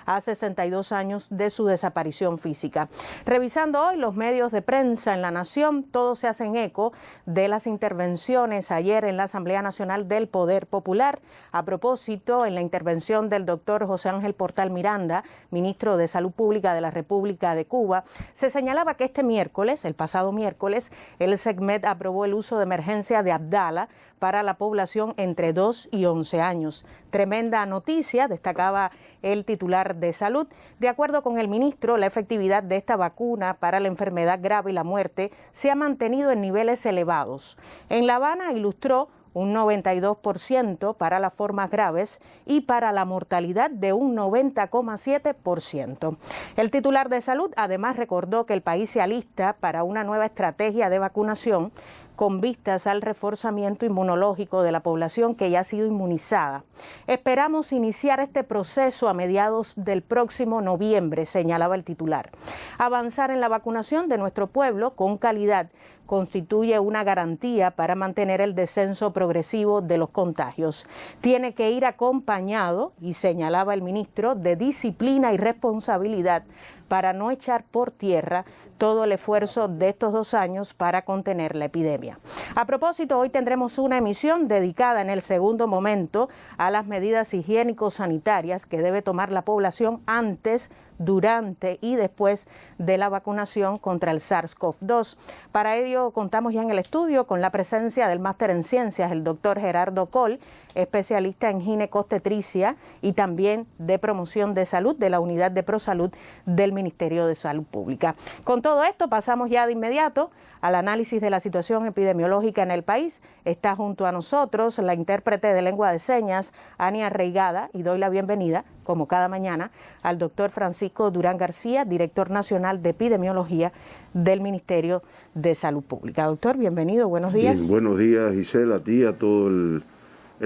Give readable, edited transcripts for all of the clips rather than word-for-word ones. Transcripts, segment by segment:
a 62 años de su desaparición física. Revisando hoy los medios de prensa en La Nación, todos se hacen eco de las intervenciones ayer en la Asamblea Nacional del Poder Popular. A propósito, en la intervención del doctor José Ángel Portal Miranda, ministro de Salud Pública de la República de Cuba, se señalaba que este miércoles, el pasado miércoles, el SECMED aprobó el uso de emergencia de Abdala para la población entre 2 y 11 años. Tremenda noticia, destacaba el titular de Salud. De acuerdo con el ministro, la efectividad de esta vacuna para la enfermedad grave y la muerte se ha mantenido en niveles elevados. En La Habana ilustró un 92% para las formas graves y para la mortalidad de un 90,7%. El titular de Salud además recordó que el país se alista para una nueva estrategia de vacunación con vistas al reforzamiento inmunológico de la población que ya ha sido inmunizada. Esperamos iniciar este proceso a mediados del próximo noviembre, señalaba el titular. Avanzar en la vacunación de nuestro pueblo con calidad constituye una garantía para mantener el descenso progresivo de los contagios. Tiene que ir acompañado, y señalaba el ministro, de disciplina y responsabilidad para no echar por tierra todo el esfuerzo de estos 2 años para contener la epidemia. A propósito, hoy tendremos una emisión dedicada en el segundo momento a las medidas higiénico-sanitarias que debe tomar la población antes, durante y después de la vacunación contra el SARS-CoV-2. Para ello contamos ya en el estudio con la presencia del máster en ciencias, el doctor Gerardo Coll, especialista en ginecobstetricia y también de promoción de salud de la Unidad de Prosalud del Ministerio de Salud Pública. Con todo esto pasamos ya de inmediato al análisis de la situación epidemiológica en el país. Está junto a nosotros la intérprete de lengua de señas, Ania Reigada, y doy la bienvenida, como cada mañana, al doctor Francisco Durán García, director nacional de epidemiología del Ministerio de Salud Pública. Doctor, bienvenido, buenos días. Bien, buenos días, Gisela, a ti, a todo el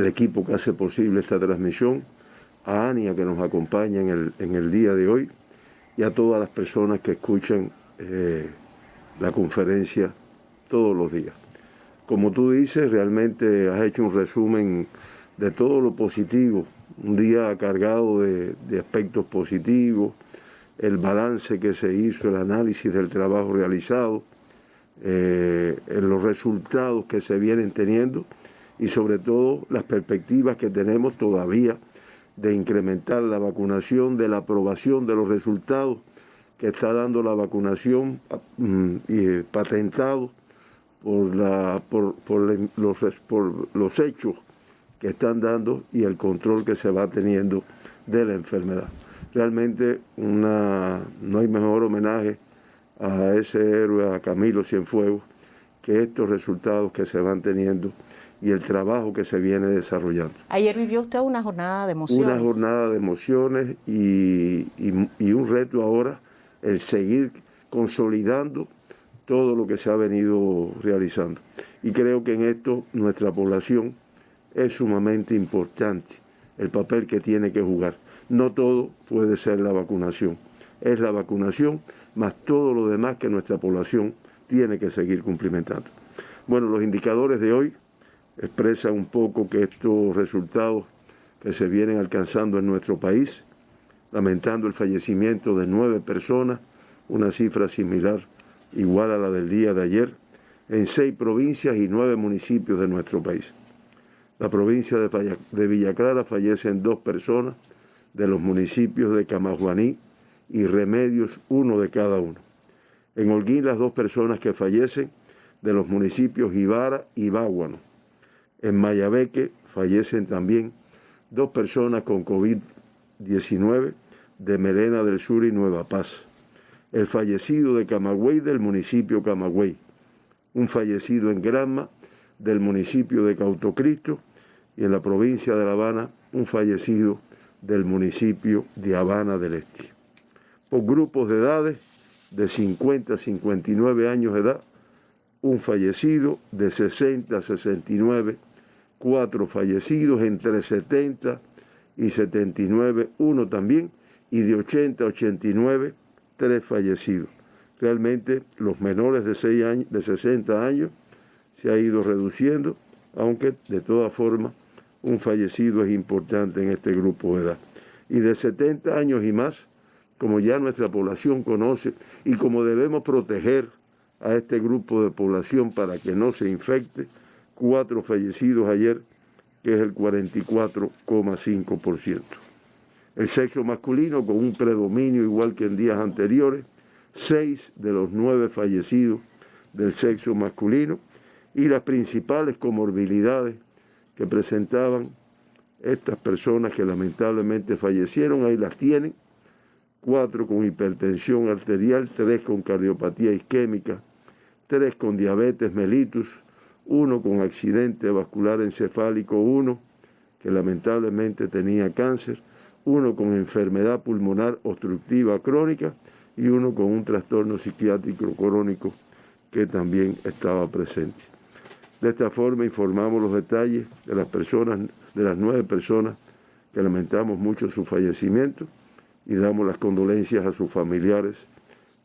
equipo que hace posible esta transmisión, a Ania que nos acompaña en el día de hoy y a todas las personas que escuchan la conferencia todos los días. Como tú dices, realmente has hecho un resumen de todo lo positivo, un día cargado de aspectos positivos, el balance que se hizo, el análisis del trabajo realizado, los resultados que se vienen teniendo y sobre todo las perspectivas que tenemos todavía de incrementar la vacunación, de la aprobación de los resultados que está dando la vacunación patentado por los hechos que están dando y el control que se va teniendo de la enfermedad. Realmente no hay mejor homenaje a ese héroe, a Camilo Cienfuegos, que estos resultados que se van teniendo y el trabajo que se viene desarrollando. Ayer vivió usted una jornada de emociones. Una jornada de emociones y un reto ahora, el seguir consolidando todo lo que se ha venido realizando. Y creo que en esto nuestra población es sumamente importante, el papel que tiene que jugar. No todo puede ser la vacunación, es la vacunación más todo lo demás que nuestra población tiene que seguir cumplimentando. Bueno, los indicadores de hoy expresan un poco que estos resultados que se vienen alcanzando en nuestro país, lamentando el fallecimiento de 9 personas, una cifra similar, igual a la del día de ayer, en 6 provincias y 9 municipios de nuestro país. La provincia de Villa Clara fallecen 2 personas de los municipios de Camajuaní y Remedios, 1 de cada uno. En Holguín, las 2 personas que fallecen de los municipios Jibara y Báguano. En Mayabeque fallecen también 2 personas con COVID-19 de Melena del Sur y Nueva Paz. El fallecido de Camagüey del municipio Camagüey. Un fallecido en Granma del municipio de Cautocristo y en la provincia de La Habana un fallecido del municipio de Habana del Este. Por grupos de edades de 50 a 59 años de edad, un fallecido de 60 a 69, 4 fallecidos entre 70 y 79, 1 también, y de 80 a 89, 3 fallecidos. Realmente los menores de 60 años se ha ido reduciendo, aunque de todas formas un fallecido es importante en este grupo de edad. y de 70 años y más, como ya nuestra población conoce, y como debemos proteger a este grupo de población para que no se infecte, 4 fallecidos ayer, que es el 44,5%. El sexo masculino con un predominio igual que en días anteriores, 6 de los 9 fallecidos del sexo masculino, y las principales comorbilidades que presentaban estas personas que lamentablemente fallecieron, ahí las tienen: 4 con hipertensión arterial, 3 con cardiopatía isquémica, 3 con diabetes mellitus, 1 con accidente vascular encefálico, 1 que lamentablemente tenía cáncer, 1 con enfermedad pulmonar obstructiva crónica y 1 con un trastorno psiquiátrico crónico que también estaba presente. De esta forma informamos los detalles de las 9 personas que lamentamos mucho su fallecimiento y damos las condolencias a sus familiares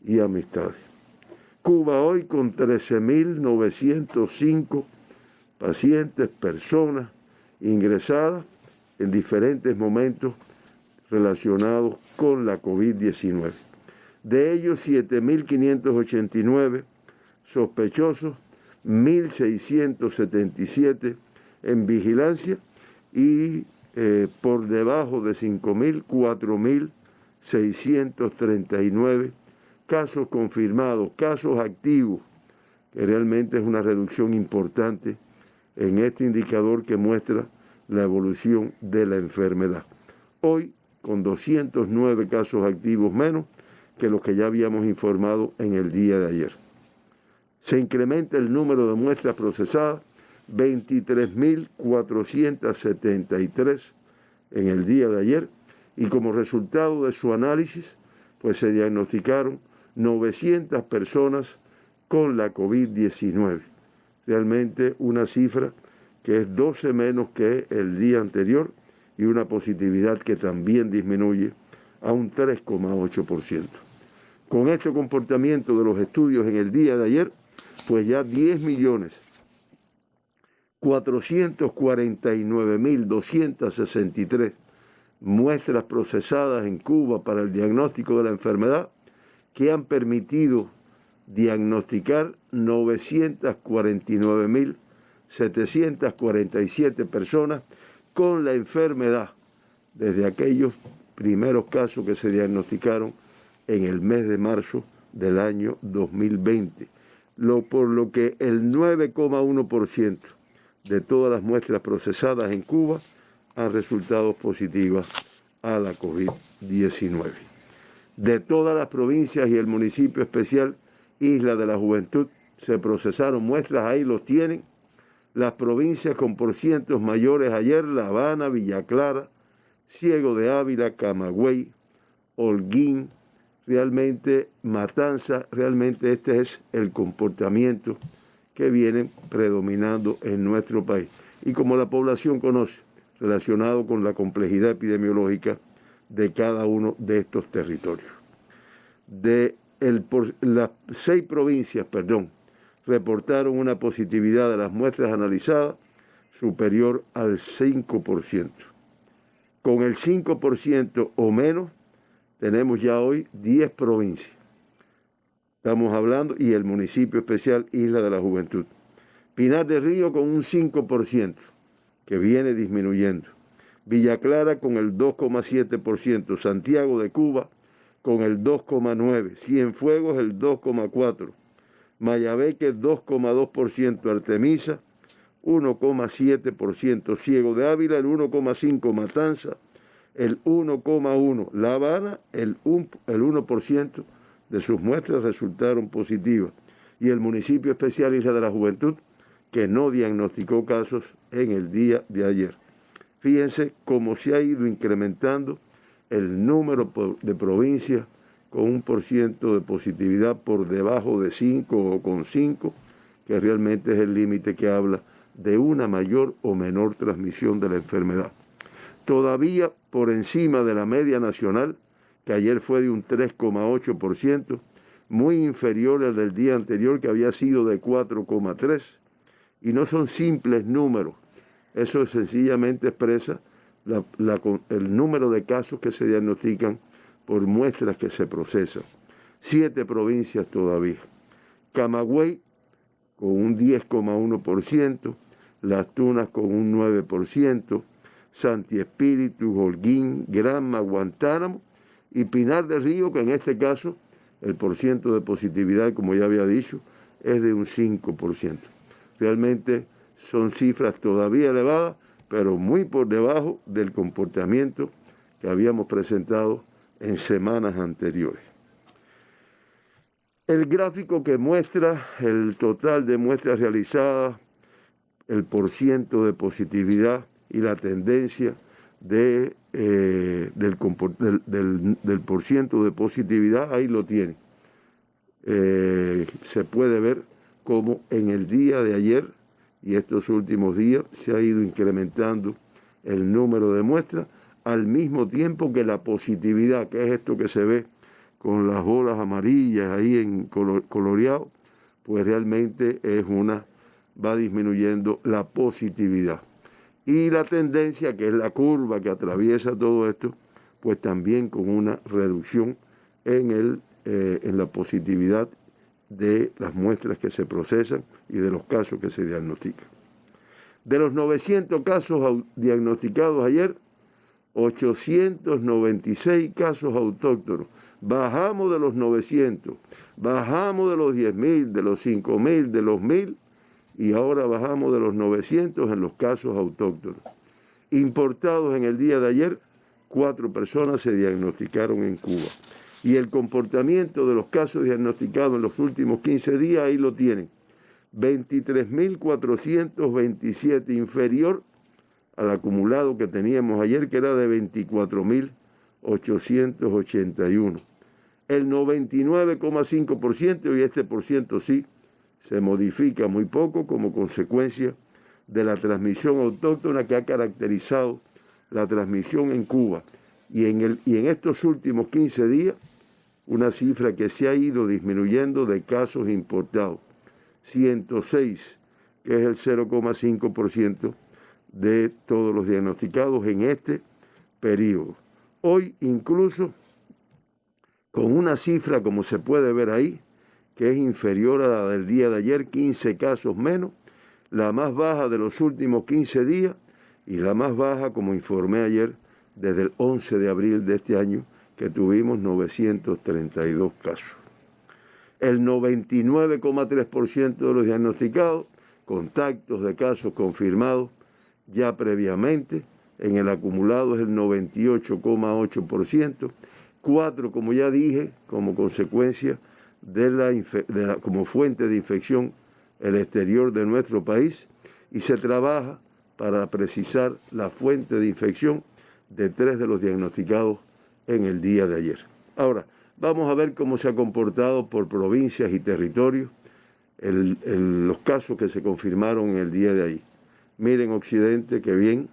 y amistades. Cuba hoy con 13.905 pacientes, personas ingresadas en diferentes momentos relacionados con la COVID-19. De ellos, 7.589 sospechosos, 1.677 en vigilancia y por debajo de 5.000, 4.639 casos confirmados, casos activos, que realmente es una reducción importante en este indicador que muestra la evolución de la enfermedad. Hoy, con 209 casos activos menos que los que ya habíamos informado en el día de ayer. Se incrementa el número de muestras procesadas, 23.473 en el día de ayer, y como resultado de su análisis, pues se diagnosticaron 900 personas con la COVID-19. Realmente una cifra que es 12 menos que el día anterior y una positividad que también disminuye a un 3,8%. Con este comportamiento de los estudios en el día de ayer, pues ya 10.449.263 muestras procesadas en Cuba para el diagnóstico de la enfermedad, que han permitido diagnosticar 949.747 personas con la enfermedad desde aquellos primeros casos que se diagnosticaron en el mes de marzo del año 2020, por lo que el 9,1% de todas las muestras procesadas en Cuba han resultado positivas a la COVID-19. De todas las provincias y el municipio especial Isla de la Juventud se procesaron muestras, ahí los tienen. Las provincias con porcientos mayores ayer: La Habana, Villa Clara, Ciego de Ávila, Camagüey, Holguín, realmente Matanza. Realmente este es el comportamiento que viene predominando en nuestro país. Y como la población conoce, relacionado con la complejidad epidemiológica de cada uno de estos territorios. Las 6 provincias, reportaron una positividad de las muestras analizadas superior al 5%. Con el 5% o menos, tenemos ya hoy 10 provincias. Estamos hablando, y el municipio especial Isla de la Juventud. Pinar del Río con un 5%, que viene disminuyendo. Villa Clara con el 2,7%. Santiago de Cuba con el 2,9%. Cienfuegos el 2,4%. Mayabeque 2,2%. Artemisa 1,7%. Ciego de Ávila el 1,5%. Matanza el 1,1%. La Habana el 1% de sus muestras resultaron positivas. Y el municipio especial Isla de la Juventud, que no diagnosticó casos en el día de ayer. Fíjense cómo se ha ido incrementando el número de provincias con un porciento de positividad por debajo de 5 o con 5, que realmente es el límite que habla de una mayor o menor transmisión de la enfermedad. Todavía por encima de la media nacional, que ayer fue de un 3,8%, muy inferior al del día anterior, que había sido de 4,3%. Y no son simples números, eso sencillamente expresa el número de casos que se diagnostican por muestras que se procesan. 7 provincias todavía. Camagüey con un 10,1%, Las Tunas con un 9%, Santi Espíritu, Holguín, Granma, Guantánamo y Pinar del Río, que en este caso el porciento de positividad, como ya había dicho, es de un 5%. Realmente son cifras todavía elevadas, pero muy por debajo del comportamiento que habíamos presentado en semanas anteriores. El gráfico que muestra el total de muestras realizadas, el porciento de positividad y la tendencia del porciento de positividad, ahí lo tiene. Se puede ver cómo en el día de ayer y estos últimos días se ha ido incrementando el número de muestras al mismo tiempo que la positividad, que es esto que se ve con las bolas amarillas ahí en coloreado, pues realmente va disminuyendo la positividad. Y la tendencia, que es la curva que atraviesa todo esto, pues también con una reducción en la positividad de las muestras que se procesan y de los casos que se diagnostican. De los 900 casos diagnosticados ayer, 896 casos autóctonos. Bajamos de los 900, bajamos de los 10.000, de los 5.000, de los 1.000 y ahora bajamos de los 900 en los casos autóctonos. Importados en el día de ayer, 4 personas se diagnosticaron en Cuba. Y el comportamiento de los casos diagnosticados en los últimos 15 días, ahí lo tienen. 23.427, inferior al acumulado que teníamos ayer, que era de 24.881. El 99,5%, y este por ciento sí, se modifica muy poco como consecuencia de la transmisión autóctona que ha caracterizado la transmisión en Cuba. Y en estos últimos 15 días, una cifra que se ha ido disminuyendo de casos importados. 106, que es el 0,5% de todos los diagnosticados en este periodo. Hoy incluso con una cifra, como se puede ver ahí, que es inferior a la del día de ayer, 15 casos menos, la más baja de los últimos 15 días y la más baja, como informé ayer, desde el 11 de abril de este año, que tuvimos 932 casos. El 99,3% de los diagnosticados, contactos de casos confirmados ya previamente, en el acumulado es el 98,8%, 4, como ya dije, como consecuencia como fuente de infección el exterior de nuestro país, y se trabaja para precisar la fuente de infección de 3 de los diagnosticados en el día de ayer. Ahora, vamos a ver cómo se ha comportado por provincias y territorios los casos que se confirmaron en el día de ahí. Miren Occidente, qué bien.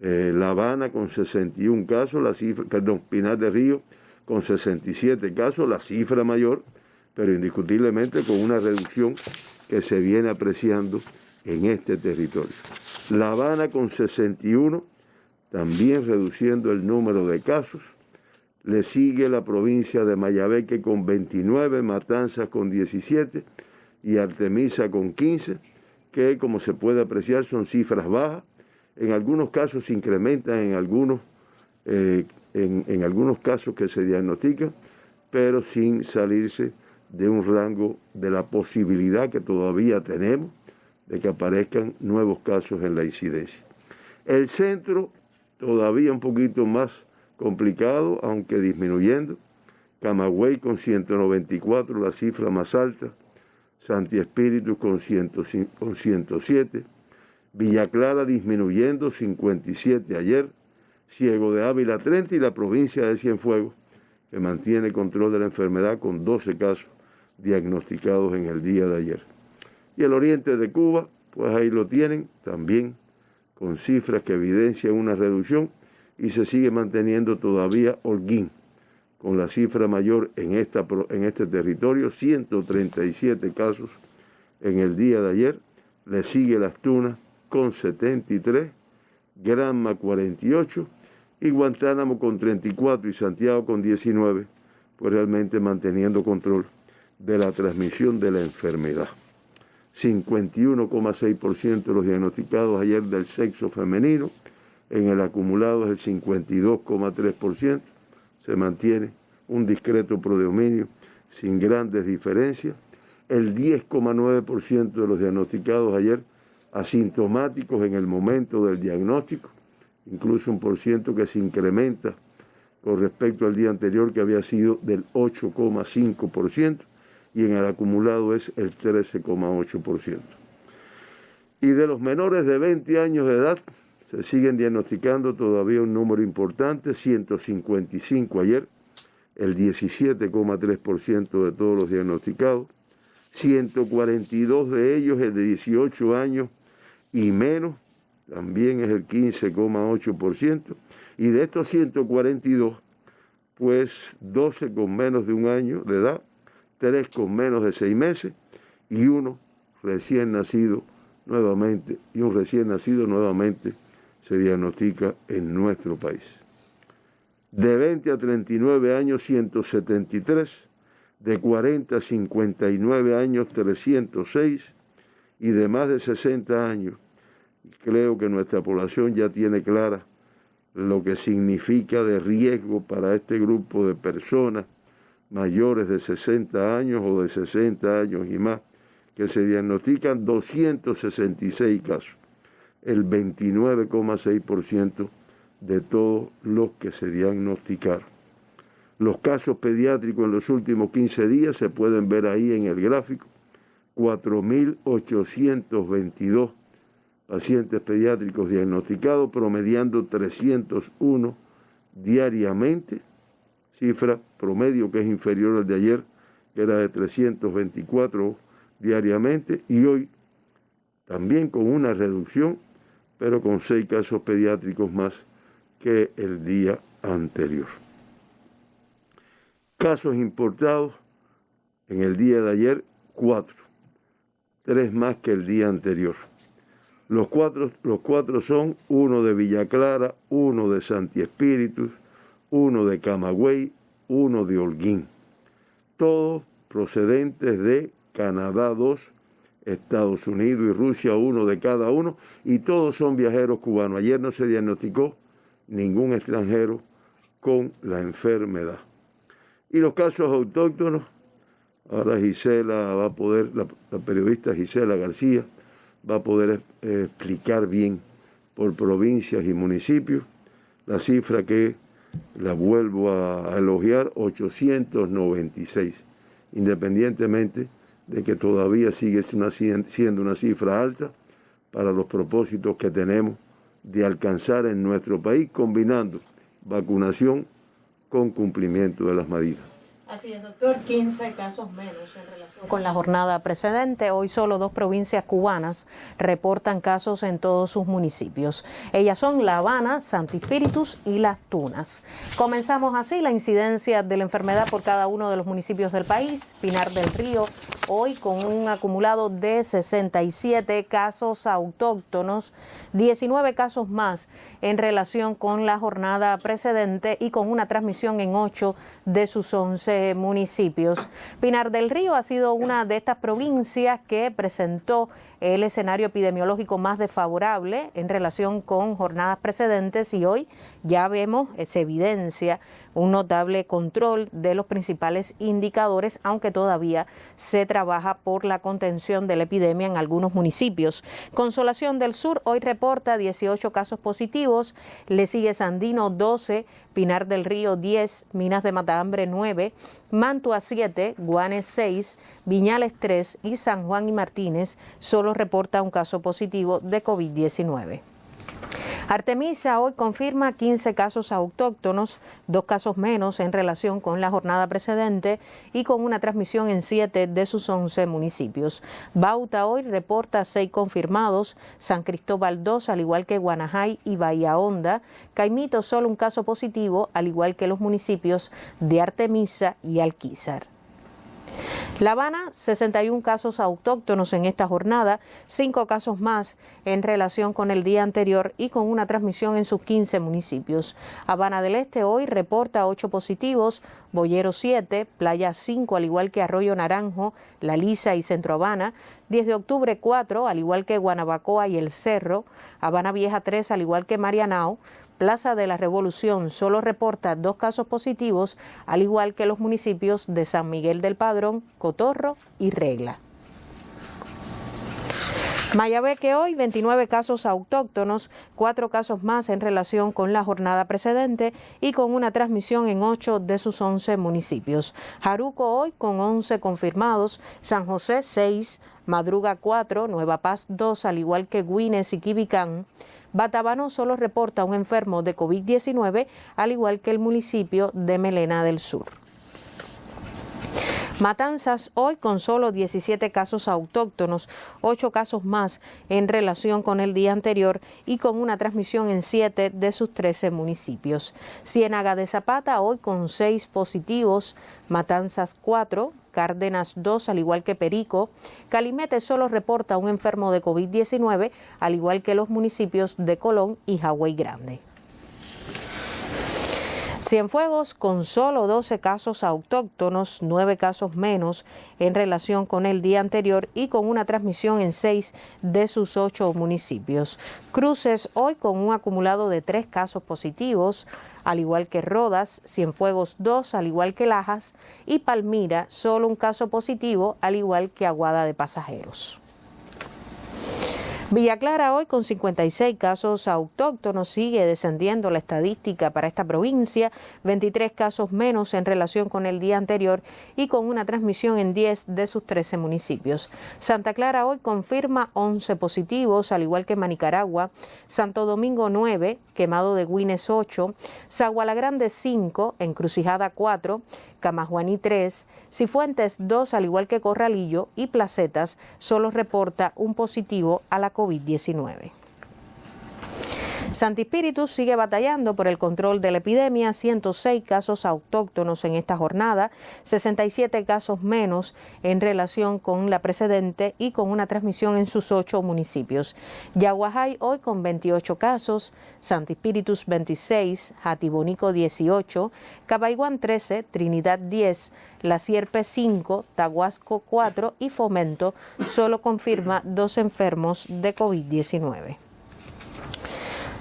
La Habana con 61 casos, Pinar del Río con 67 casos, la cifra mayor, pero indiscutiblemente con una reducción que se viene apreciando en este territorio. La Habana con 61, también reduciendo el número de casos. Le sigue la provincia de Mayabeque con 29, Matanzas con 17 y Artemisa con 15, que como se puede apreciar son cifras bajas. En algunos casos se incrementan en algunos casos que se diagnostican, pero sin salirse de un rango de la posibilidad que todavía tenemos de que aparezcan nuevos casos en la incidencia. El centro todavía un poquito más complicado, aunque disminuyendo. Camagüey con 194, la cifra más alta. Santi Espíritu con 107. Villa Clara disminuyendo, 57 ayer. Ciego de Ávila 30 y la provincia de Cienfuegos, que mantiene control de la enfermedad con 12 casos diagnosticados en el día de ayer. Y el oriente de Cuba, pues ahí lo tienen, también con cifras que evidencian una reducción, y se sigue manteniendo todavía Holguín, con la cifra mayor en este territorio, 137 casos en el día de ayer. Le sigue Las Tunas con 73 Granma 48 y Guantánamo con 34 y Santiago con 19, pues realmente manteniendo control de la transmisión de la enfermedad. 51,6% de los diagnosticados ayer del sexo femenino, en el acumulado es el 52,3%, se mantiene un discreto predominio sin grandes diferencias. El 10,9% de los diagnosticados ayer asintomáticos en el momento del diagnóstico, incluso un % que se incrementa con respecto al día anterior, que había sido del 8,5%, y en el acumulado es el 13,8%. Y de los menores de 20 años de edad, se siguen diagnosticando todavía un número importante, 155 ayer, el 17,3% de todos los diagnosticados, 142 de ellos es de 18 años y menos, también es el 15,8%, y de estos 142, pues 12 con menos de un año de edad, 3 con menos de 6 meses y uno recién nacido nuevamente, y un recién nacido nuevamente se diagnostica en nuestro país. De 20 a 39 años, 173, de 40 a 59 años, 306, y de más de 60 años. Creo que nuestra población ya tiene clara lo que significa de riesgo para este grupo de personas mayores de 60 años o de 60 años y más, que se diagnostican 266 casos, el 29,6% de todos los que se diagnosticaron. Los casos pediátricos en los últimos 15 días se pueden ver ahí en el gráfico, 4.822 pacientes pediátricos diagnosticados, promediando 301 diariamente, cifra promedio que es inferior al de ayer, que era de 324 diariamente, y hoy también con una reducción, pero con 6 casos pediátricos más que el día anterior. Casos importados en el día de ayer, 4, 3 más que el día anterior. Los cuatro son uno de Villa Clara, uno de Santi Espíritus, uno de Camagüey, uno de Holguín. Todos procedentes de Canadá 2, Estados Unidos y Rusia, uno de cada uno, y todos son viajeros cubanos. Ayer no se diagnosticó ningún extranjero con la enfermedad. Y los casos autóctonos, ahora Gisela va a poder, la periodista Gisela García, va a poder explicar bien por provincias y municipios la cifra que la vuelvo a elogiar, 896, independientemente de que todavía sigue siendo una cifra alta para los propósitos que tenemos de alcanzar en nuestro país, combinando vacunación con cumplimiento de las medidas. Así es, doctor, 15 casos menos en relación con la jornada precedente. Hoy solo 2 provincias cubanas reportan casos en todos sus municipios. Ellas son La Habana, Santi Espíritus y Las Tunas. Comenzamos así la incidencia de la enfermedad por cada uno de los municipios del país. Pinar del Río, hoy con un acumulado de 67 casos autóctonos, 19 casos más en relación con la jornada precedente y con una transmisión en 8 de sus 11 municipios. Pinar del Río ha sido una de estas provincias que presentó el escenario epidemiológico más desfavorable en relación con jornadas precedentes, y hoy ya vemos, se evidencia un notable control de los principales indicadores, aunque todavía se trabaja por la contención de la epidemia en algunos municipios. Consolación del Sur hoy reporta 18 casos positivos, le sigue Sandino 12, Pinar del Río 10, Minas de Matahambre 9, Mantua 7, Guanes 6, Viñales 3 y San Juan y Martínez solo reporta un caso positivo de COVID-19. Artemisa hoy confirma 15 casos autóctonos, 2 casos menos en relación con la jornada precedente y con una transmisión en 7 de sus 11 municipios. Bauta hoy reporta 6 confirmados, San Cristóbal 2, al igual que Guanajay y Bahía Honda, Caimito solo un caso positivo, al igual que los municipios de Artemisa y Alquizar. La Habana, 61 casos autóctonos en esta jornada, 5 casos más en relación con el día anterior y con una transmisión en sus 15 municipios. Habana del Este hoy reporta 8 positivos, Boyero 7, Playa 5, al igual que Arroyo Naranjo, La Lisa y Centro Habana, 10 de octubre 4, al igual que Guanabacoa y El Cerro, Habana Vieja 3, al igual que Marianao, Plaza de la Revolución solo reporta 2 casos positivos, al igual que los municipios de San Miguel del Padrón, Cotorro y Regla. Mayabeque hoy 29 casos autóctonos, 4 casos más en relación con la jornada precedente y con una transmisión en 8 de sus 11 municipios. Jaruco hoy con 11 confirmados, San José 6, Madruga 4, Nueva Paz 2, al igual que Güines y Quibicán. Batabano solo reporta un enfermo de COVID-19, al igual que el municipio de Melena del Sur. Matanzas hoy con solo 17 casos autóctonos, 8 casos más en relación con el día anterior y con una transmisión en 7 de sus 13 municipios. Ciénaga de Zapata hoy con 6 positivos, Matanzas 4, Cárdenas 2, al igual que Perico. Calimete solo reporta un enfermo de COVID-19, al igual que los municipios de Colón y Hawái Grande. Cienfuegos con solo 12 casos autóctonos, 9 casos menos en relación con el día anterior y con una transmisión en 6 de sus 8 municipios. Cruces hoy con un acumulado de 3 casos positivos, al igual que Rodas, Cienfuegos 2, al igual que Lajas, y Palmira solo un caso positivo, al igual que Aguada de Pasajeros. Villa Clara hoy con 56 casos autóctonos, sigue descendiendo la estadística para esta provincia, 23 casos menos en relación con el día anterior y con una transmisión en 10 de sus 13 municipios. Santa Clara hoy confirma 11 positivos, al igual que Manicaragua, Santo Domingo 9, Quemado de Güines 8, Zaguala Grande 5, Encrucijada 4, Camajuaní 3, Cifuentes 2, al igual que Corralillo, y Placetas solo reporta un positivo a la COVID-19. Santi Espíritu sigue batallando por el control de la epidemia, 106 casos autóctonos en esta jornada, 67 casos menos en relación con la precedente y con una transmisión en sus 8 municipios. Yaguajay hoy con 28 casos, Santi Espíritus 26, Jatibonico 18, Cabaiguán 13, Trinidad 10, La Sierpe 5, Taguasco 4 y Fomento solo confirma 2 enfermos de COVID-19.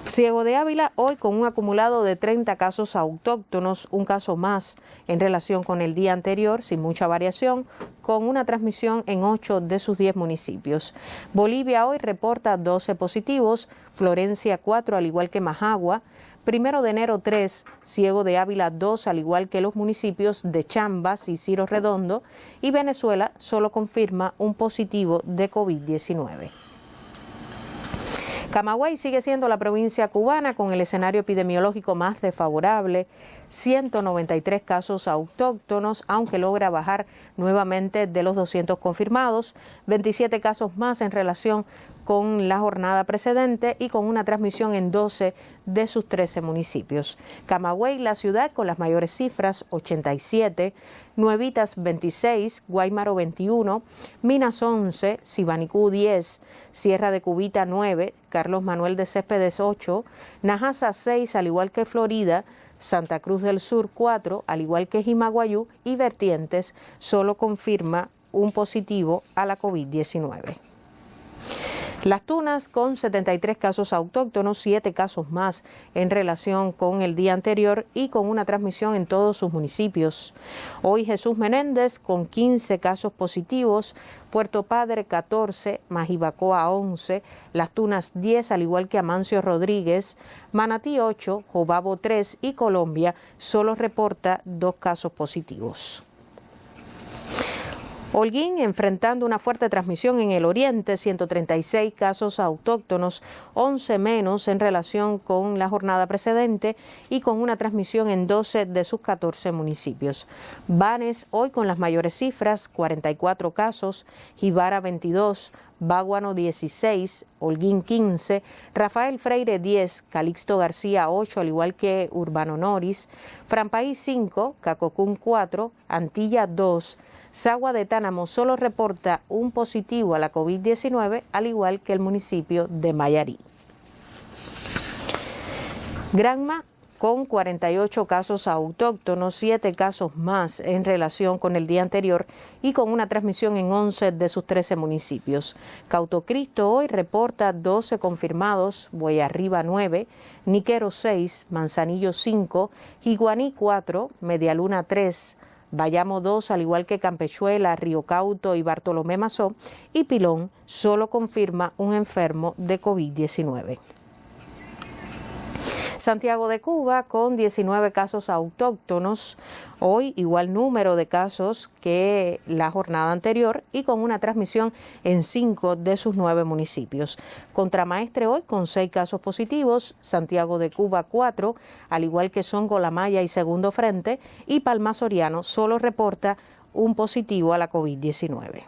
Ciego de Ávila hoy con un acumulado de 30 casos autóctonos, un caso más en relación con el día anterior, sin mucha variación, con una transmisión en 8 de sus 10 municipios. Bolivia hoy reporta 12 positivos, Florencia 4, al igual que Majagua, 1 de enero 3, Ciego de Ávila 2, al igual que los municipios de Chambas y Ciro Redondo, y Venezuela solo confirma un positivo de COVID-19. Camagüey sigue siendo la provincia cubana con el escenario epidemiológico más desfavorable, 193 casos autóctonos, aunque logra bajar nuevamente de los 200 confirmados, 27 casos más en relación con la jornada precedente y con una transmisión en 12 de sus 13 municipios. Camagüey, la ciudad con las mayores cifras, 87, Nuevitas 26, Guaymaro 21, Minas 11, Sibanicú 10, Sierra de Cubita 9, Carlos Manuel de Céspedes 8, Najasa 6, al igual que Florida, Santa Cruz del Sur 4, al igual que Jimaguayú, y Vertientes solo confirma un positivo a la COVID-19. Las Tunas con 73 casos autóctonos, 7 casos más en relación con el día anterior y con una transmisión en todos sus municipios. Hoy Jesús Menéndez con 15 casos positivos, Puerto Padre 14, Majibacoa 11, Las Tunas 10, al igual que Amancio Rodríguez, Manatí 8, Jobabo 3 y Colombia solo reporta 2 casos positivos. Holguín enfrentando una fuerte transmisión en el oriente, 136 casos autóctonos, 11 menos en relación con la jornada precedente y con una transmisión en 12 de sus 14 municipios. Banes hoy con las mayores cifras, 44 casos, Jibara 22, Báguano 16, Holguín 15, Rafael Freire 10, Calixto García 8, al igual que Urbano Noris, Frampaí 5, Cacocún 4, Antilla 2, Sagua de Tánamo solo reporta un positivo a la COVID-19, al igual que el municipio de Mayarí. Granma, con 48 casos autóctonos, 7 casos más en relación con el día anterior y con una transmisión en 11 de sus 13 municipios. Cautocristo hoy reporta 12 confirmados, Boyarriba 9, Niquero 6, Manzanillo 5, Jiguaní 4, Medialuna 3, Bayamo 2, al igual que Campechuela, Río Cauto y Bartolomé Mazó, y Pilón solo confirma un enfermo de COVID-19. Santiago de Cuba, con 19 casos autóctonos, hoy igual número de casos que la jornada anterior y con una transmisión en 5 de sus 9 municipios. Contramaestre hoy con 6 casos positivos, Santiago de Cuba 4, al igual que Songo, La Maya y Segundo Frente, y Palma Soriano solo reporta un positivo a la COVID-19.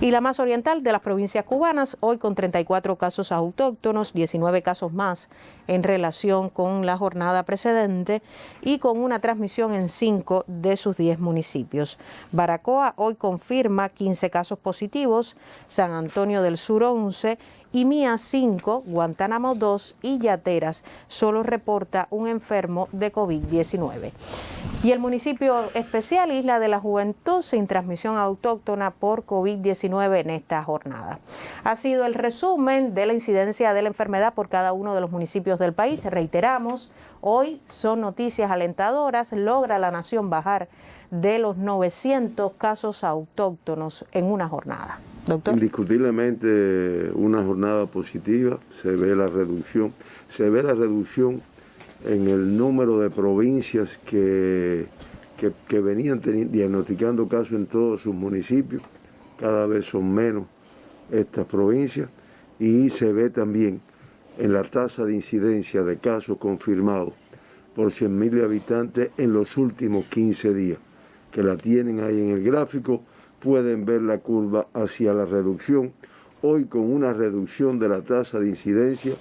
Y la más oriental de las provincias cubanas, hoy con 34 casos autóctonos, 19 casos más en relación con la jornada precedente y con una transmisión en 5 de sus 10 municipios. Baracoa hoy confirma 15 casos positivos, San Antonio del Sur 11, Imía 5, Guantánamo 2 y Yateras solo reporta un enfermo de COVID-19. Y el municipio especial Isla de la Juventud sin transmisión autóctona por COVID-19 en esta jornada. Ha sido el resumen de la incidencia de la enfermedad por cada uno de los municipios del país. Reiteramos, hoy son noticias alentadoras, logra la nación bajar de los 900 casos autóctonos en una jornada. Doctor. Indiscutiblemente una jornada positiva, se ve la reducción en el número de provincias que venían diagnosticando casos en todos sus municipios. Cada vez son menos estas provincias y se ve también en la tasa de incidencia de casos confirmados por 100.000 habitantes en los últimos 15 días, que la tienen ahí en el gráfico. Pueden ver la curva hacia la reducción, hoy con una reducción de la tasa de incidencia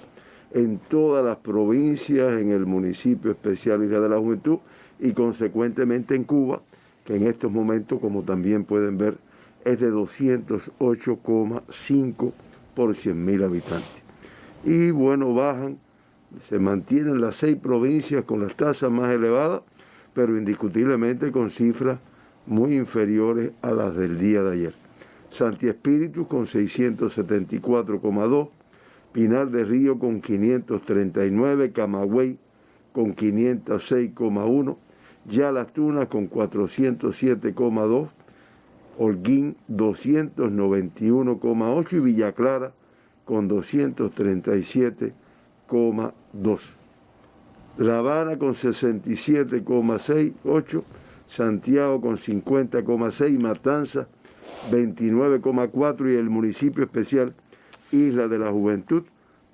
en todas las provincias, en el municipio especial Isla de la Juventud y consecuentemente en Cuba, que en estos momentos, como también pueden ver, es de 208,5 por 100.000 habitantes. Y bueno, bajan, se mantienen las 6 provincias con las tasas más elevadas, pero indiscutiblemente con cifras muy inferiores a las del día de ayer. Santi Espíritu con 674,2, Pinar de Río con 539, Camagüey con 506,1, Ya Las Tunas con 407,2, Holguín 291,8 y Villa Clara con 237,2. La Habana con 67,68, Santiago con 50,6, Matanzas 29,4 y el municipio especial Isla de la Juventud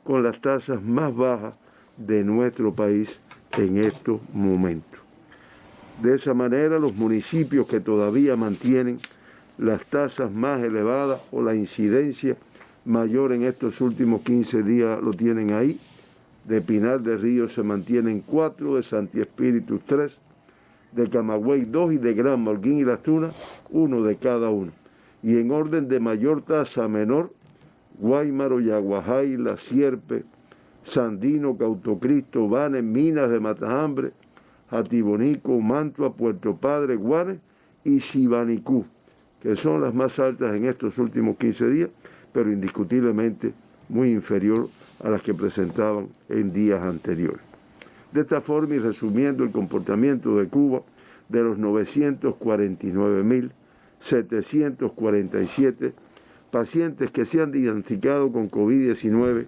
con las tasas más bajas de nuestro país en estos momentos. De esa manera, los municipios que todavía mantienen las tasas más elevadas o la incidencia mayor en estos últimos 15 días lo tienen ahí. De Pinar de Río se mantienen 4, de Santi Espíritu 3, de Camagüey 2 y de Granma, Holguín y Las Tunas 1 de cada uno. Y en orden de mayor tasa a menor, Guáymaro, Yaguajay, La Sierpe, Sandino, Cautocristo, Banes, Minas de Matajambre, Jatibonico, Mantua, Puerto Padre, Guanes y Sibanicú, que son las más altas en estos últimos 15 días, pero indiscutiblemente muy inferior a las que presentaban en días anteriores. De esta forma, y resumiendo el comportamiento de Cuba, de los 949.747 pacientes que se han diagnosticado con COVID-19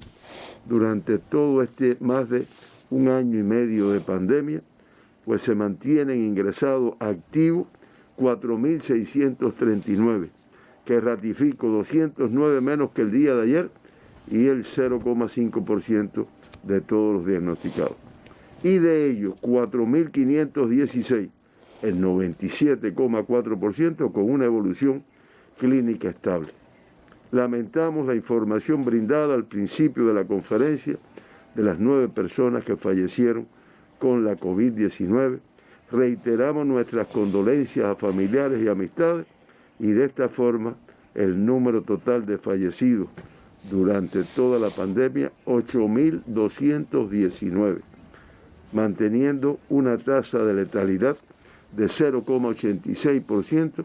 durante todo este más de un año y medio de pandemia, pues se mantienen ingresados activos 4.639, que ratifico 209 menos que el día de ayer y el 0,5% de todos los diagnosticados. Y de ellos 4.516, el 97,4% con una evolución clínica estable. Lamentamos la información brindada al principio de la conferencia de las 9 personas que fallecieron con la COVID-19. Reiteramos nuestras condolencias a familiares y amistades y de esta forma el número total de fallecidos durante toda la pandemia, 8.219, manteniendo una tasa de letalidad de 0,86%,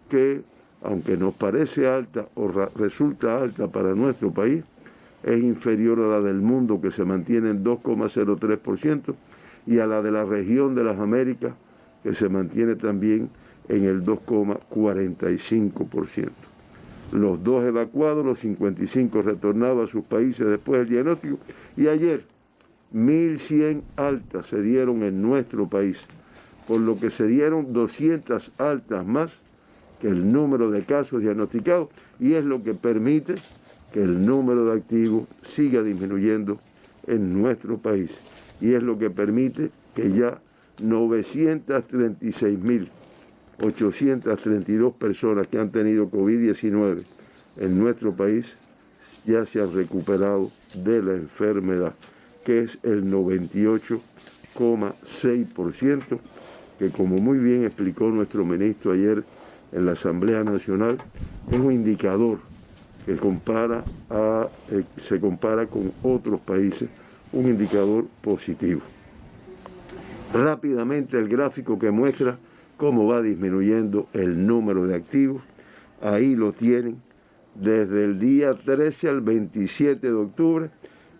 que aunque nos parece alta o resulta alta para nuestro país, es inferior a la del mundo, que se mantiene en 2,03%, y a la de la región de las Américas, que se mantiene también en el 2,45%. Los 2 evacuados, los 55 retornados a sus países después del diagnóstico, y ayer 1.100 altas se dieron en nuestro país, por lo que se dieron 200 altas más que el número de casos diagnosticados, y es lo que permite que el número de activos siga disminuyendo en nuestro país, y es lo que permite que ya 936.832 personas que han tenido COVID-19 en nuestro país ya se han recuperado de la enfermedad, que es el 98,6%, que, como muy bien explicó nuestro ministro ayer en la Asamblea Nacional, es un indicador que se compara con otros países, un indicador positivo. Rápidamente el gráfico que muestra cómo va disminuyendo el número de activos, ahí lo tienen, desde el día 13 al 27 de octubre,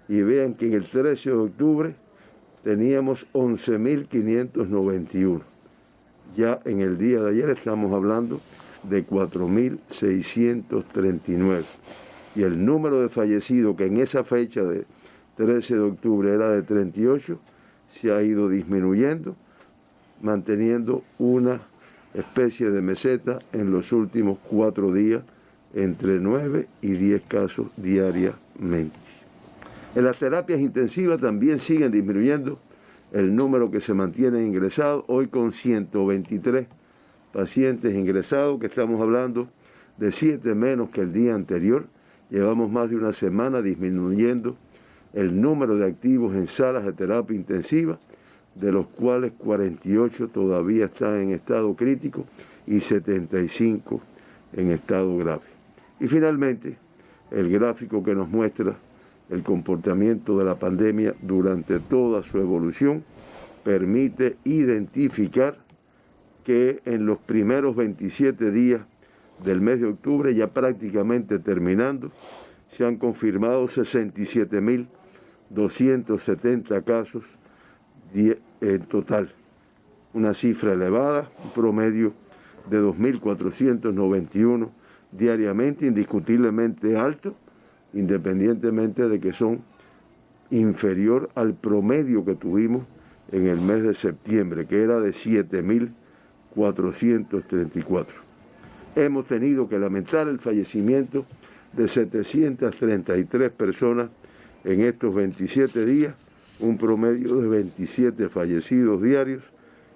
y vean que en el 13 de octubre teníamos 11.591. Ya en el día de ayer estamos hablando de 4.639. Y el número de fallecidos, que en esa fecha de 13 de octubre era de 38, se ha ido disminuyendo, manteniendo una especie de meseta en los últimos 4 días, entre 9 y 10 casos diariamente. En las terapias intensivas también siguen disminuyendo el número que se mantiene ingresado, hoy con 123 pacientes ingresados, que estamos hablando de 7 menos que el día anterior. Llevamos más de una semana disminuyendo el número de activos en salas de terapia intensiva, de los cuales 48 todavía están en estado crítico y 75 en estado grave. Y finalmente, el gráfico que nos muestra el comportamiento de la pandemia durante toda su evolución permite identificar que en los primeros 27 días del mes de octubre, ya prácticamente terminando, se han confirmado 67.270 casos en total, una cifra elevada, un promedio de 2.491 diariamente, indiscutiblemente alto, independientemente de que son inferior al promedio que tuvimos en el mes de septiembre, que era de 7.434. Hemos tenido que lamentar el fallecimiento de 733 personas en estos 27 días, un promedio de 27 fallecidos diarios,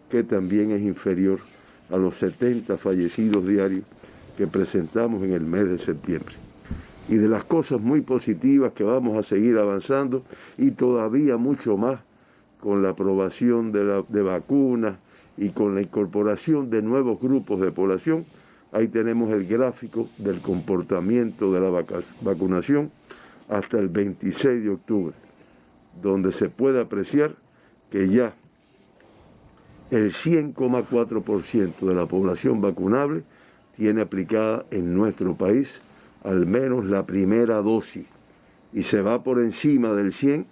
que también es inferior a los 70 fallecidos diarios que presentamos en el mes de septiembre. Y de las cosas muy positivas que vamos a seguir avanzando, y todavía mucho más con la aprobación de vacunas y con la incorporación de nuevos grupos de población. Ahí tenemos el gráfico del comportamiento de la vacunación hasta el 26 de octubre, donde se puede apreciar que ya el 100,4% de la población vacunable tiene aplicada en nuestro país al menos la primera dosis, y se va por encima del 100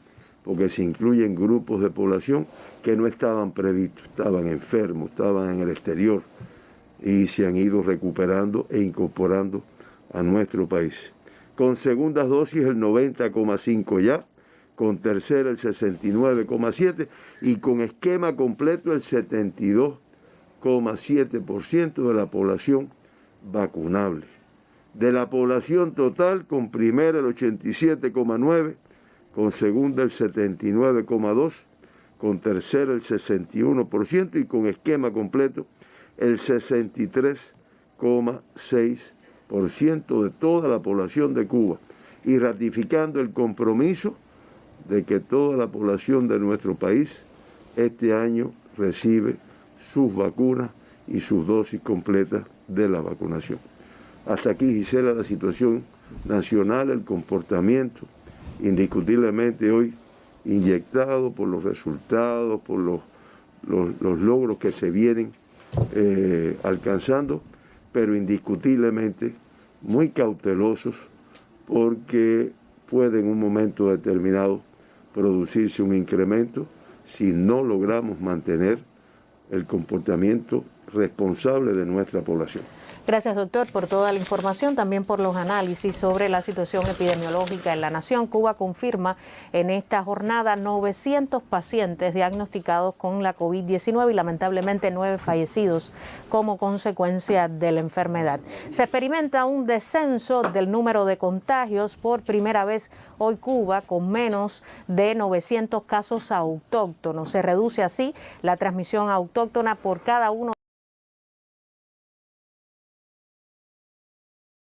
porque se incluyen grupos de población que no estaban previstos, estaban enfermos, estaban en el exterior, y se han ido recuperando e incorporando a nuestro país. Con segundas dosis el 90,5% ya, con tercera el 69,7% y con esquema completo el 72,7% de la población vacunable. De la población total, con primera el 87,9%, con segunda el 79,2%, con tercera el 61% y con esquema completo el 63,6% de toda la población de Cuba, y ratificando el compromiso de que toda la población de nuestro país este año recibe sus vacunas y sus dosis completas de la vacunación. Hasta aquí, Gisela, la situación nacional, el comportamiento, indiscutiblemente hoy inyectado por los resultados, por los logros que se vienen alcanzando, pero indiscutiblemente muy cautelosos porque puede en un momento determinado producirse un incremento si no logramos mantener el comportamiento responsable de nuestra población. Gracias, doctor, por toda la información, también por los análisis sobre la situación epidemiológica en la nación. Cuba confirma en esta jornada 900 pacientes diagnosticados con la COVID-19 y lamentablemente 9 fallecidos como consecuencia de la enfermedad. Se experimenta un descenso del número de contagios. Por primera vez hoy Cuba con menos de 900 casos autóctonos. Se reduce así la transmisión autóctona por cada uno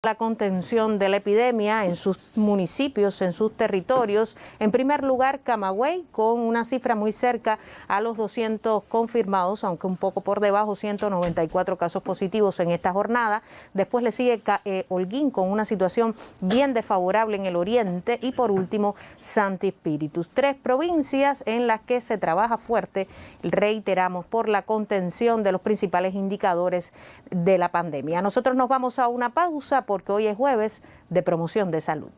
la contención de la epidemia en sus municipios, en sus territorios. En primer lugar, Camagüey, con una cifra muy cerca a los 200 confirmados, aunque un poco por debajo, 194 casos positivos en esta jornada. Después le sigue Holguín, con una situación bien desfavorable en el oriente. Y por último, Santi Espíritus. 3 provincias en las que se trabaja fuerte, reiteramos, por la contención de los principales indicadores de la pandemia. Nosotros nos vamos a una pausa porque hoy es jueves de promoción de salud.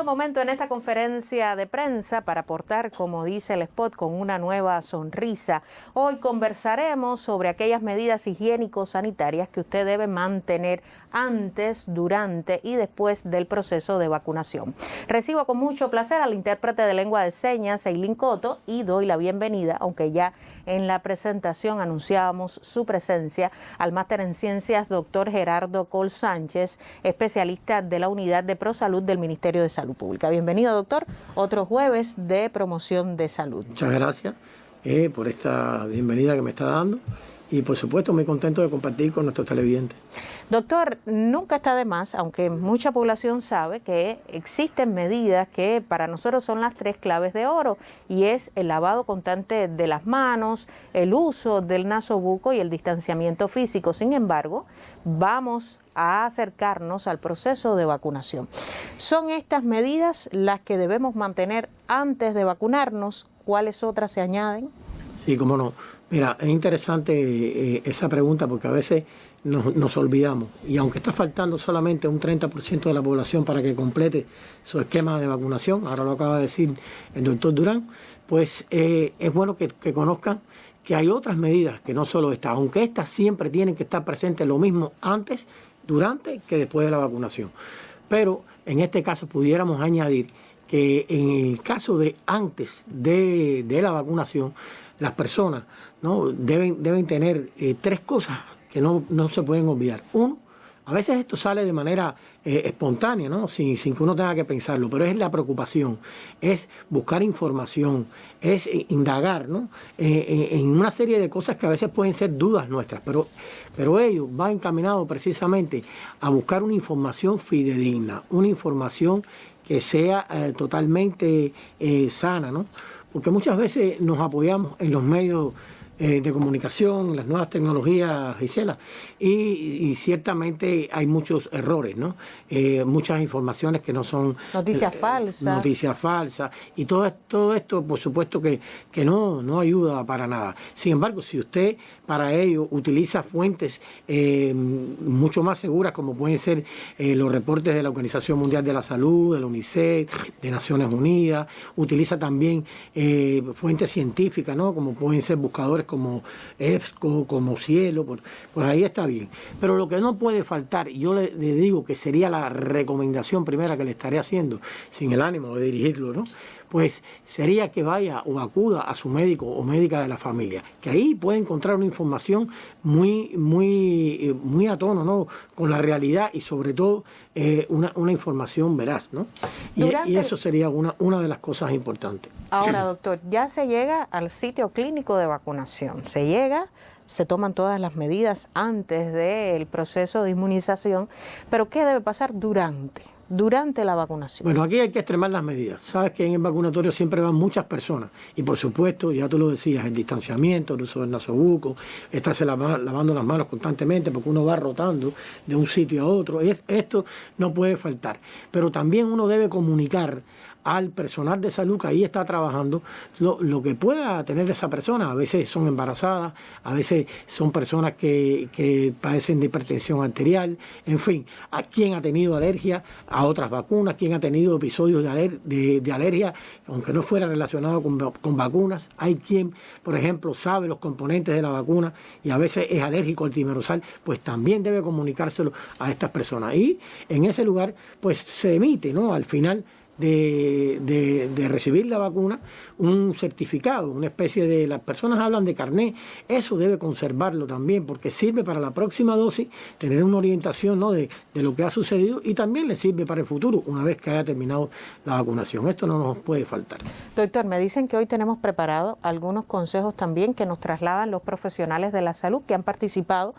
Momento en esta conferencia de prensa para aportar, como dice el spot, con una nueva sonrisa. Hoy conversaremos sobre aquellas medidas higiénico-sanitarias que usted debe mantener antes, durante y después del proceso de vacunación. Recibo con mucho placer al intérprete de lengua de señas, Eileen Coto, y doy la bienvenida, aunque ya en la presentación anunciábamos su presencia, al máster en ciencias, doctor Gerardo Col Sánchez, especialista de la Unidad de Prosalud del Ministerio de Salud Pública. Bienvenido, doctor. Otro jueves de promoción de salud. Muchas gracias por esta bienvenida que me está dando y, por supuesto, muy contento de compartir con nuestros televidentes. Doctor, nunca está de más, aunque mucha población sabe que existen medidas que para nosotros son las 3 claves de oro, y es el lavado constante de las manos, el uso del nasobuco y el distanciamiento físico. Sin embargo, vamos a acercarnos al proceso de vacunación. ¿Son estas medidas las que debemos mantener antes de vacunarnos? ¿Cuáles otras se añaden? Sí, cómo no. Mira, es interesante esa pregunta porque a veces nos olvidamos, y aunque está faltando solamente un 30% de la población para que complete su esquema de vacunación, ahora lo acaba de decir el doctor Durán, pues es bueno que conozcan que hay otras medidas que no solo estas, aunque estas siempre tienen que estar presentes lo mismo antes, durante que después de la vacunación. Pero en este caso pudiéramos añadir que en el caso de antes de la vacunación, las personas, ¿no?, deben tener 3 cosas que no se pueden olvidar. Uno, a veces esto sale de manera espontánea, ¿no?, sin que uno tenga que pensarlo, pero es la preocupación, es buscar información, es indagar, ¿no?, en una serie de cosas que a veces pueden ser dudas nuestras, pero ello va encaminado precisamente a buscar una información fidedigna, una información que sea totalmente sana, ¿no?, porque muchas veces nos apoyamos en los medios de comunicación, las nuevas tecnologías, Gisela, y ciertamente hay muchos errores, ¿no? Muchas informaciones que no son... Noticias falsas. Noticias falsas, y todo esto, por supuesto, que no ayuda para nada. Sin embargo, si usted para ello utiliza fuentes mucho más seguras, como pueden ser los reportes de la Organización Mundial de la Salud, de la UNICEF, de Naciones Unidas, utiliza también fuentes científicas, ¿no?, como pueden ser buscadores como EBSCO, como Cielo, pues ahí está bien. Pero lo que no puede faltar, y yo le digo que sería la recomendación primera que le estaré haciendo, sin el ánimo de dirigirlo, ¿no?, pues sería que vaya o acuda a su médico o médica de la familia, que ahí puede encontrar una información muy a tono, ¿no?, con la realidad y sobre todo una información veraz, ¿no? Y eso sería una de las cosas importantes. Ahora, doctor, ya se llega al sitio clínico de vacunación, se toman todas las medidas antes del proceso de inmunización, pero ¿qué debe pasar durante la vacunación? Bueno, aquí hay que extremar las medidas. Sabes que en el vacunatorio siempre van muchas personas y por supuesto, ya tú lo decías, el distanciamiento, el uso del nasobuco, estarse lavando las manos constantemente porque uno va rotando de un sitio a otro. Esto no puede faltar. Pero también uno debe comunicar al personal de salud que ahí está trabajando lo que pueda tener esa persona. A veces son embarazadas, a veces son personas que padecen de hipertensión arterial, en fin, a quien ha tenido alergia a otras vacunas, quien ha tenido episodios de alergia, aunque no fuera relacionado con vacunas. Hay quien, por ejemplo, sabe los componentes de la vacuna y a veces es alérgico al timerosal, pues también debe comunicárselo a estas personas. Y en ese lugar, pues se emite, ¿no?, al final de recibir la vacuna, un certificado, una especie de, las personas hablan de carné, eso debe conservarlo también, porque sirve para la próxima dosis, tener una orientación, ¿no?, de lo que ha sucedido, y también le sirve para el futuro, una vez que haya terminado la vacunación. Esto no nos puede faltar. Doctor, me dicen que hoy tenemos preparados algunos consejos también que nos trasladan los profesionales de la salud que han participado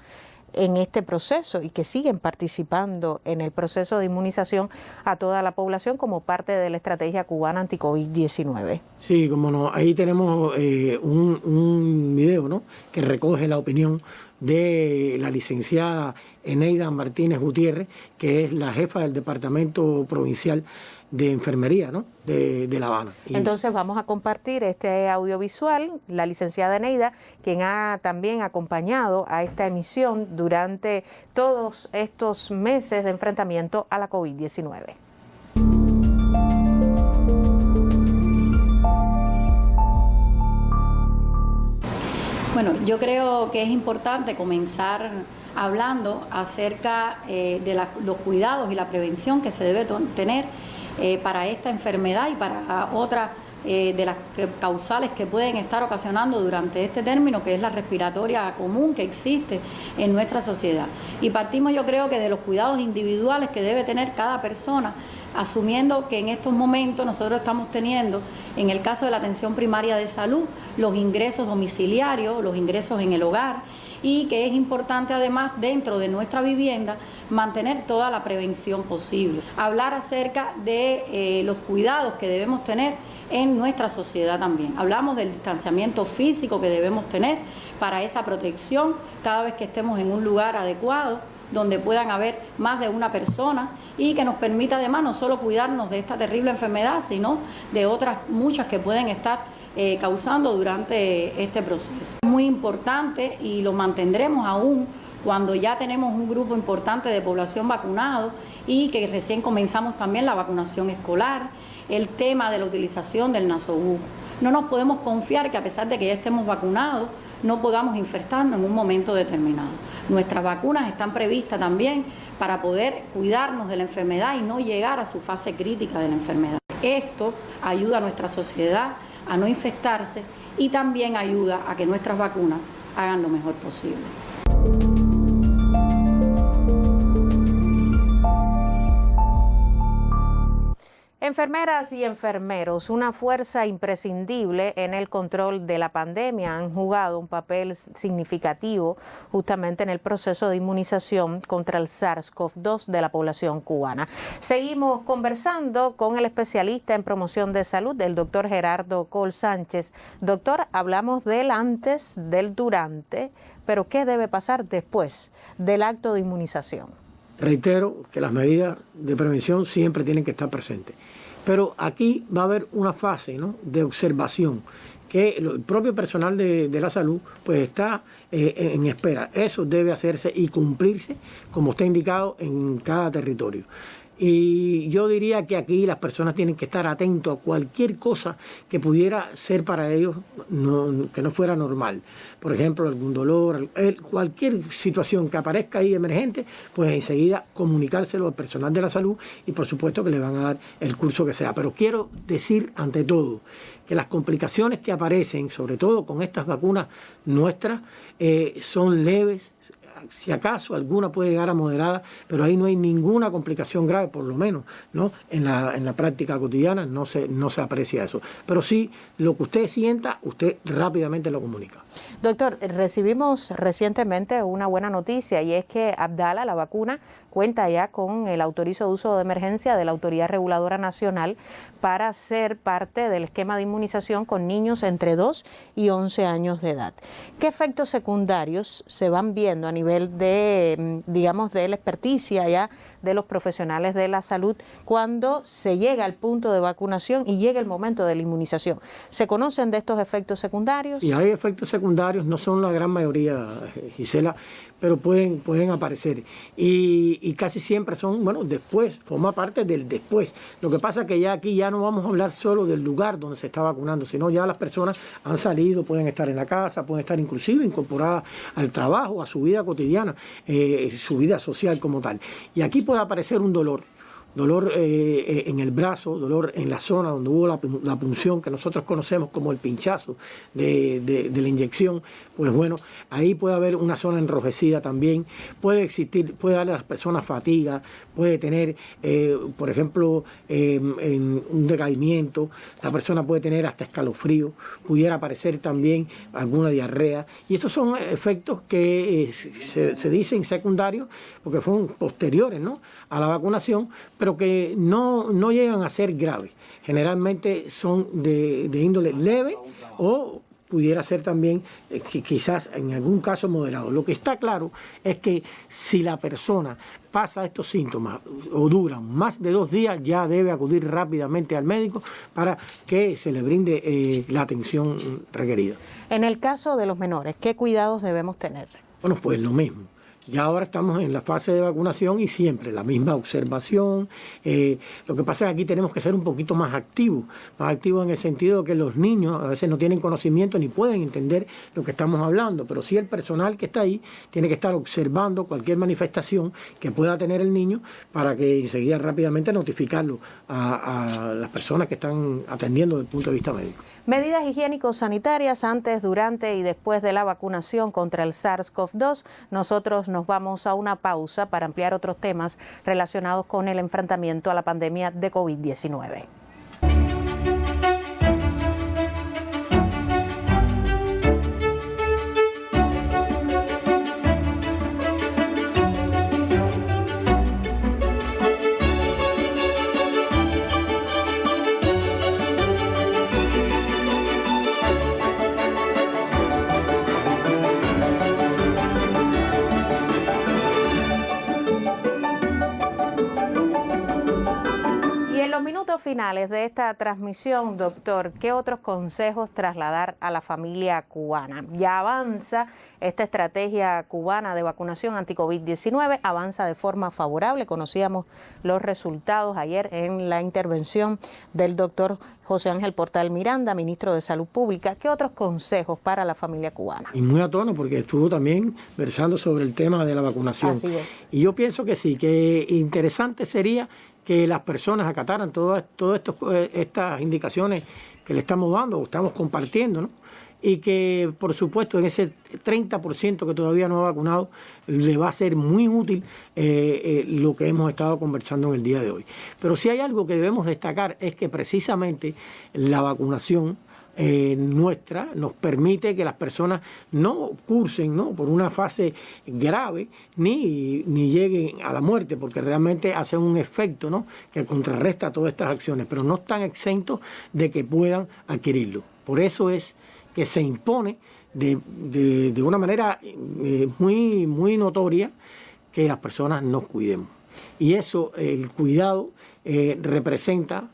en este proceso y que siguen participando en el proceso de inmunización a toda la población como parte de la estrategia cubana anti-COVID-19. Sí, como no, ahí tenemos un video, ¿no?, que recoge la opinión de la licenciada Eneida Martínez Gutiérrez, que es la jefa del Departamento Provincial de Enfermería, ¿no?, de La Habana. Entonces vamos a compartir este audiovisual, la licenciada Eneida, quien ha también acompañado a esta emisión durante todos estos meses de enfrentamiento a la COVID-19. Bueno, yo creo que es importante comenzar hablando acerca de los cuidados y la prevención que se debe tener para esta enfermedad y para otras de las causales que pueden estar ocasionando durante este término, que es la respiratoria común que existe en nuestra sociedad. Y partimos, yo creo, que de los cuidados individuales que debe tener cada persona, asumiendo que en estos momentos nosotros estamos teniendo, en el caso de la atención primaria de salud, los ingresos domiciliarios, los ingresos en el hogar, y que es importante además dentro de nuestra vivienda mantener toda la prevención posible. Hablar acerca de los cuidados que debemos tener en nuestra sociedad también. Hablamos del distanciamiento físico que debemos tener para esa protección cada vez que estemos en un lugar adecuado, donde puedan haber más de una persona y que nos permita además no solo cuidarnos de esta terrible enfermedad, sino de otras muchas que pueden estar causando durante este proceso. Es muy importante y lo mantendremos aún cuando ya tenemos un grupo importante de población vacunado y que recién comenzamos también la vacunación escolar, el tema de la utilización del nasobuco. No nos podemos confiar que a pesar de que ya estemos vacunados, no podamos infectarnos en un momento determinado. Nuestras vacunas están previstas también para poder cuidarnos de la enfermedad y no llegar a su fase crítica de la enfermedad. Esto ayuda a nuestra sociedad a no infectarse y también ayuda a que nuestras vacunas hagan lo mejor posible. Enfermeras y enfermeros, una fuerza imprescindible en el control de la pandemia, han jugado un papel significativo justamente en el proceso de inmunización contra el SARS-CoV-2 de la población cubana. Seguimos conversando con el especialista en promoción de salud, el doctor Gerardo Col Sánchez. Doctor, hablamos del antes, del durante, pero ¿qué debe pasar después del acto de inmunización? Reitero que las medidas de prevención siempre tienen que estar presentes. Pero aquí va a haber una fase, ¿no?, de observación, que el propio personal de la salud pues está en espera. Eso debe hacerse y cumplirse como está indicado en cada territorio. Y yo diría que aquí las personas tienen que estar atentos a cualquier cosa que pudiera ser para ellos que no fuera normal. Por ejemplo, algún dolor, cualquier situación que aparezca ahí emergente, pues enseguida comunicárselo al personal de la salud y por supuesto que le van a dar el curso que sea. Pero quiero decir ante todo que las complicaciones que aparecen, sobre todo con estas vacunas nuestras, son leves. Si acaso alguna puede llegar a moderada, pero ahí no hay ninguna complicación grave, por lo menos, ¿no? En la práctica cotidiana no se aprecia eso. Pero sí, lo que usted sienta, usted rápidamente lo comunica. Doctor, recibimos recientemente una buena noticia y es que Abdala, la vacuna, cuenta ya con el autorizo de uso de emergencia de la Autoridad Reguladora Nacional para ser parte del esquema de inmunización con niños entre 2 y 11 años de edad. ¿Qué efectos secundarios se van viendo a nivel de, digamos, de la experticia ya de los profesionales de la salud cuando se llega al punto de vacunación y llega el momento de la inmunización? ¿Se conocen de estos efectos secundarios? Y hay efectos secundarios, no son la gran mayoría, Gisela, pero pueden aparecer. Y casi siempre son, bueno, después, forma parte del después. Lo que pasa es que ya aquí ya no vamos a hablar solo del lugar donde se está vacunando, sino ya las personas han salido, pueden estar en la casa, pueden estar inclusive incorporadas al trabajo, a su vida cotidiana, su vida social como tal. Y aquí puede aparecer un dolor en el brazo, dolor en la zona donde hubo la punción, que nosotros conocemos como el pinchazo de la inyección. Pues bueno, ahí puede haber una zona enrojecida también, puede darle a las personas fatiga, puede tener, por ejemplo, un decaimiento, la persona puede tener hasta escalofrío, pudiera aparecer también alguna diarrea, y estos son efectos que se dicen secundarios, porque fueron posteriores, ¿no?, a la vacunación, pero que no llegan a ser graves. Generalmente son de índole leve o pudiera ser también quizás en algún caso moderado. Lo que está claro es que si la persona pasa estos síntomas o duran más de 2 días, ya debe acudir rápidamente al médico para que se le brinde la atención requerida. En el caso de los menores, ¿qué cuidados debemos tener? Bueno, pues lo mismo. Ya ahora estamos en la fase de vacunación y siempre la misma observación. Lo que pasa es que aquí tenemos que ser un poquito más activos en el sentido de que los niños a veces no tienen conocimiento ni pueden entender lo que estamos hablando, pero sí el personal que está ahí tiene que estar observando cualquier manifestación que pueda tener el niño para que enseguida rápidamente notificarlo a las personas que están atendiendo desde el punto de vista médico. Medidas higiénico-sanitarias antes, durante y después de la vacunación contra el SARS-CoV-2. Nosotros nos vamos a una pausa para ampliar otros temas relacionados con el enfrentamiento a la pandemia de COVID-19. Finales de esta transmisión, doctor, ¿qué otros consejos trasladar a la familia cubana? Ya avanza esta estrategia cubana de vacunación anti-COVID-19, avanza de forma favorable. Conocíamos los resultados ayer en la intervención del doctor José Ángel Portal Miranda, ministro de Salud Pública. ¿Qué otros consejos para la familia cubana? Y muy a tono, porque estuvo también versando sobre el tema de la vacunación. Así es. Y yo pienso que sí, que interesante sería que las personas acataran todas estas indicaciones que le estamos dando o estamos compartiendo, ¿no? Y que, por supuesto, en ese 30% que todavía no ha vacunado, le va a ser muy útil lo que hemos estado conversando en el día de hoy. Pero si hay algo que debemos destacar es que precisamente la vacunación nuestra nos permite que las personas no cursen, ¿no?, por una fase grave ni lleguen a la muerte, porque realmente hacen un efecto, ¿no?, que contrarresta todas estas acciones, pero no están exentos de que puedan adquirirlo. Por eso es que se impone de una manera muy notoria que las personas nos cuidemos. Y eso, el cuidado, representa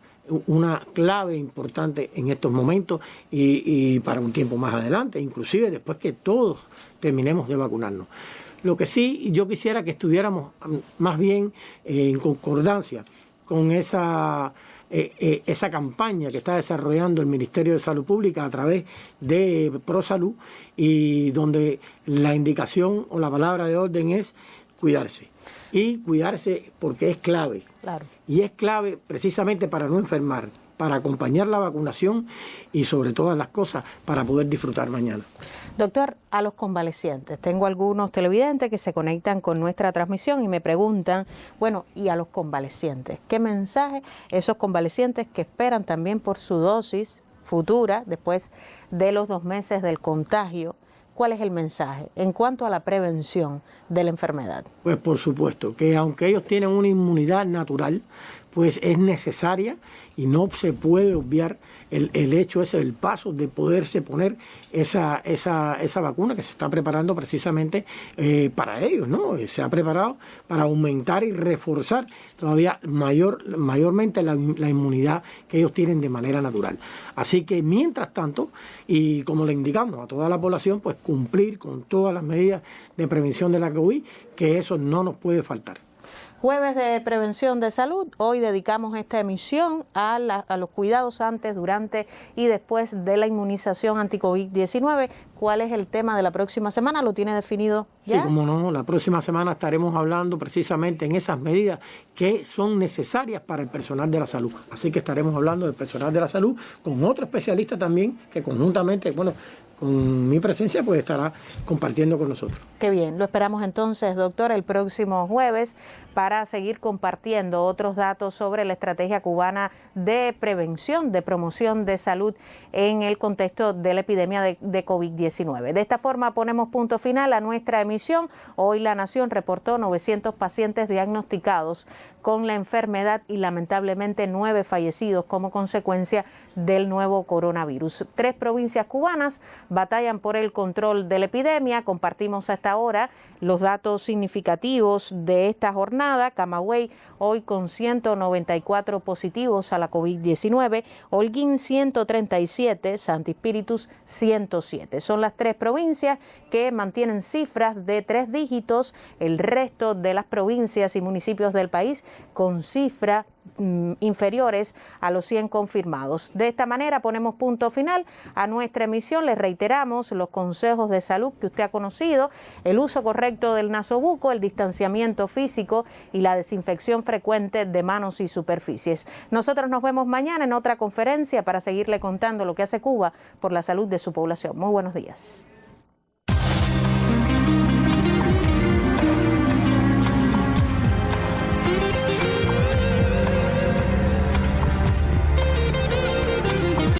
una clave importante en estos momentos y para un tiempo más adelante, inclusive después que todos terminemos de vacunarnos. Lo que sí yo quisiera que estuviéramos más bien en concordancia con esa campaña que está desarrollando el Ministerio de Salud Pública a través de ProSalud, y donde la indicación o la palabra de orden es cuidarse. Y cuidarse porque es clave. Claro. Y es clave precisamente para no enfermar, para acompañar la vacunación y sobre todas las cosas para poder disfrutar mañana. Doctor, a los convalecientes, tengo algunos televidentes que se conectan con nuestra transmisión y me preguntan, bueno, y a los convalecientes, ¿qué mensaje esos convalecientes que esperan también por su dosis futura después de los 2 meses del contagio? ¿Cuál es el mensaje en cuanto a la prevención de la enfermedad? Pues por supuesto, que aunque ellos tienen una inmunidad natural, pues es necesaria y no se puede obviar el hecho ese, el paso de poderse poner esa vacuna que se está preparando precisamente para ellos, ¿no? Se ha preparado para aumentar y reforzar todavía mayormente la inmunidad que ellos tienen de manera natural. Así que mientras tanto, y como le indicamos a toda la población, pues cumplir con todas las medidas de prevención de la COVID, que eso no nos puede faltar. Jueves de Prevención de Salud, hoy dedicamos esta emisión a los cuidados antes, durante y después de la inmunización anti-COVID-19. ¿Cuál es el tema de la próxima semana? ¿Lo tiene definido ya? Sí, como no, la próxima semana estaremos hablando precisamente en esas medidas que son necesarias para el personal de la salud. Así que estaremos hablando del personal de la salud con otro especialista también que conjuntamente, bueno, con mi presencia pues estará compartiendo con nosotros. Qué bien, lo esperamos entonces, doctor, el próximo jueves para seguir compartiendo otros datos sobre la estrategia cubana de prevención, de promoción de salud en el contexto de la epidemia de COVID-19. De esta forma ponemos punto final a nuestra emisión. Hoy La Nación reportó 900 pacientes diagnosticados con la enfermedad y lamentablemente 9 fallecidos como consecuencia del nuevo coronavirus. 3 provincias cubanas batallan por el control de la epidemia. Compartimos hasta ahora los datos significativos de esta jornada. Camagüey hoy con 194 positivos a la COVID-19, Holguín 137, Santi Espíritus 107. Son las 3 provincias que mantienen cifras de 3 dígitos. El resto de las provincias y municipios del país con cifras inferiores a los 100 confirmados. De esta manera ponemos punto final a nuestra emisión. Les reiteramos los consejos de salud que usted ha conocido: el uso correcto del nasobuco, el distanciamiento físico y la desinfección frecuente de manos y superficies. Nosotros nos vemos mañana en otra conferencia para seguirle contando lo que hace Cuba por la salud de su población. Muy buenos días.